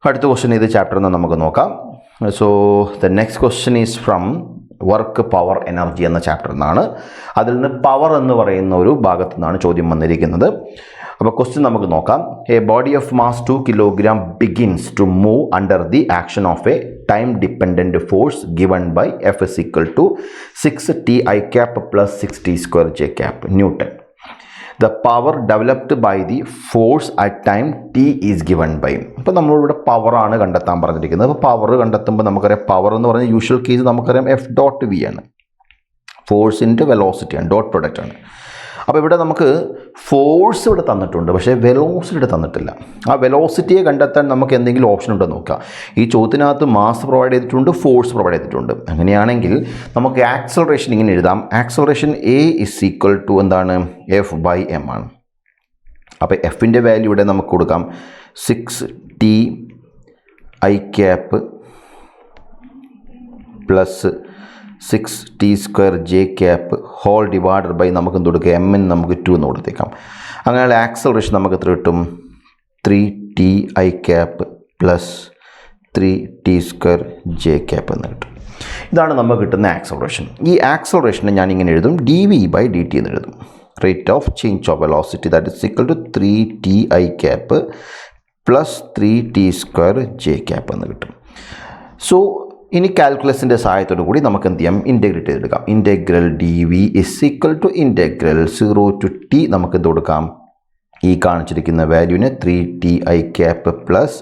അടുത്ത ക്വസ്റ്റ്യൻ ഇത് ചാപ്റ്ററിൽ നിന്ന് നമുക്ക് നോക്കാം. So the next question is from work power energy എന്ന ചാപ്റ്ററിൽ നിന്നാണ്. അതിൽ നിന്ന് പവർ എന്ന് പറയുന്ന ഒരു ഭാഗത്തു നിന്നാണ് ചോദ്യം വന്നിരിക്കുന്നത്. അപ്പോൾ ക്വസ്റ്റ്യൻ നമുക്ക് നോക്കാം. A body of mass 2 kilogram begins to move under the action of a time dependent force given by F is equal to 6ti cap plus 6t square j cap Newton. The power developed by the force at time t is given by. അപ്പോൾ നമ്മളിവിടെ പവറാണ് കണ്ടെത്താൻ പറഞ്ഞിരിക്കുന്നത്. അപ്പോൾ power കണ്ടെത്തുമ്പോൾ നമുക്കറിയാം power എന്ന് പറഞ്ഞാൽ യൂഷ്വൽ കേസ് നമുക്കറിയാം എഫ് ഡോട്ട് വി ആണ്, ഫോഴ്സിൻ്റെ വെലോസിറ്റിയാണ്, ഡോട്ട് പ്രൊഡക്റ്റ് ആണ്. അപ്പോൾ ഇവിടെ നമുക്ക് ഫോഴ്സ് ഇവിടെ തന്നിട്ടുണ്ട്, പക്ഷേ വെലോസിറ്റി ഇവിടെ തന്നിട്ടില്ല. ആ വെലോസിറ്റിയെ കണ്ടെത്താൻ നമുക്ക് എന്തെങ്കിലും ഓപ്ഷൻ ഉണ്ടോ നോക്കാം. ഈ ചോദ്യത്തിനകത്ത് മാസ് പ്രൊവൈഡ് ചെയ്തിട്ടുണ്ട്, ഫോഴ്സ് പ്രൊവൈഡ് ചെയ്തിട്ടുണ്ട്. അങ്ങനെയാണെങ്കിൽ നമുക്ക് ആക്സലറേഷൻ ഇങ്ങനെ എഴുതാം. Acceleration A is equal to എന്താണ്, എഫ് ബൈ എം ആണ്. അപ്പോൾ എഫിൻ്റെ വാല്യൂ ഇവിടെ നമുക്ക് കൊടുക്കാം 6ti cap plus 6t square j cap whole divided by നമുക്ക് എന്ത് കൊടുക്കുക, എം എന്ന് നമുക്ക് 2 എന്ന് കൊടുത്തേക്കാം. അങ്ങനെ ആക്സലറേഷൻ നമുക്ക് എത്ര കിട്ടും, 3ti cap plus 3t square j cap എന്ന് കിട്ടും. ഇതാണ് നമുക്ക് കിട്ടുന്ന ആക്സലറേഷൻ. ഈ ആക്സലറേഷനെ ഞാൻ ഇങ്ങനെ എഴുതും, dv/dt എന്ന് എഴുതും. Rate of change of velocity that is equal to 3ti cap plus 3t square j cap എന്ന് കിട്ടും. സോ ഇനി കാൽക്കുലസിൻ്റെ സഹായത്തോടു കൂടി നമുക്ക് എന്ത് ചെയ്യാം, ഇൻറ്റഗ്രേറ്റ് ചെയ്തെടുക്കാം. Integral D V is equal to integral 0 to t നമുക്ക് എന്ത് കൊടുക്കാം, ഈ കാണിച്ചിരിക്കുന്ന വാല്യൂവിന് 3ti cap plus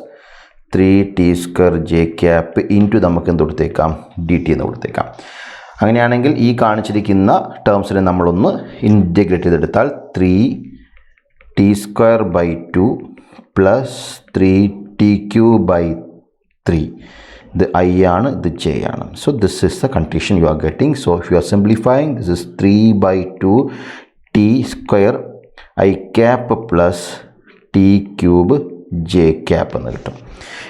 3t square j cap into നമുക്ക് എന്ത് കൊടുത്തേക്കാം, dt എന്ന് കൊടുത്തേക്കാം. അങ്ങനെയാണെങ്കിൽ ഈ കാണിച്ചിരിക്കുന്ന ടേംസിനെ നമ്മളൊന്ന് ഇൻറ്റഗ്രേറ്റ് ചെയ്തെടുത്താൽ 3t square by 2 plus 3t³ 3. ഇത് ഐ ആണ്, ഇത് ജെ ആണ്. So this is the condition you are getting. So if you R simplifying this is 3/2 t square i cap plus t³ j cap എന്ന് കിട്ടും.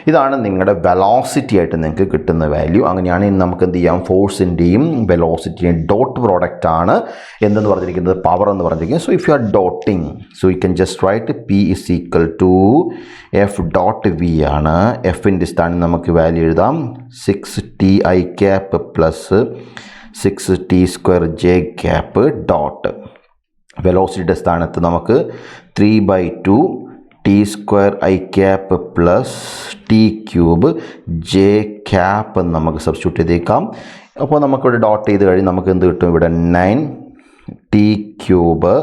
ഇതാണ് നിങ്ങളുടെ velocity ആയിട്ട് നിങ്ങൾക്ക് കിട്ടുന്ന വാല്യൂ. അങ്ങനെയാണെങ്കിൽ നമുക്ക് എന്ത് ചെയ്യാം, ഫോഴ്സിൻ്റെയും വെലോസിറ്റിയും ഡോട്ട് പ്രോഡക്റ്റ് ആണ് എന്തെന്ന് പറഞ്ഞിരിക്കുന്നത്, പവർ എന്ന് പറഞ്ഞിരിക്കുന്നത്. So if you are dotting, so you can just write P is equal to F dot V ആണ്. എഫിൻ്റെ സ്ഥാനം നമുക്ക് വാല്യൂ എഴുതാം 6ti cap plus 6t square j cap dot. വെലോസിറ്റിയുടെ സ്ഥാനത്ത് നമുക്ക് 3/2 t square i cap plus t³ j cap എന്ന് നമുക്ക് സബ്സ്റ്റിറ്റ്യൂട്ട് ചെയ്തേക്കാം. അപ്പോൾ നമുക്കിവിടെ ഡോട്ട് ചെയ്ത് കഴിഞ്ഞ് നമുക്ക് എന്ത് കിട്ടും, ഇവിടെ 9t³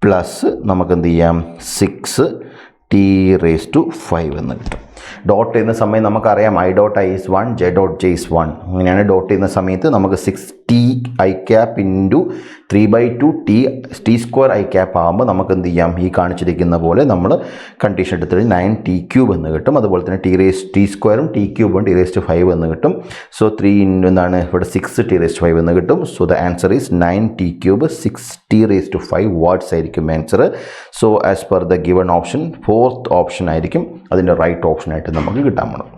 പ്ലസ് നമുക്ക് എന്ത് ചെയ്യാം 6t⁵5 എന്ന് കിട്ടും. ഡോട്ട് ചെയ്യുന്ന സമയം നമുക്കറിയാം i dot i is 1, j dot j is 1. അങ്ങനെയാണ് ഡോട്ട് ചെയ്യുന്ന സമയത്ത് നമുക്ക് 6ti cap into 3/2 t square i cap ആകുമ്പോൾ നമുക്ക് എന്ത് ചെയ്യാം, ഈ കാണിച്ചിരിക്കുന്ന പോലെ നമ്മൾ കണ്ടീഷൻ എടുത്തിട്ട് 9t³ എന്ന് കിട്ടും. അതുപോലെ തന്നെ t²ഉം t³ t⁵5 എന്ന് കിട്ടും. സോ 3 ഇൻറ്റു എന്താണ് ഇവിടെ 6t⁵5 എന്ന് കിട്ടും. So the answer is 9t³ 6t⁵5 watts ആയിരിക്കും answer. So as per the given option 4th option ആയിരിക്കും അതിൻ്റെ റൈറ്റ് ഓപ്ഷൻ ആയിട്ട് നമുക്ക് കിട്ടാൻ പോകുന്നത്.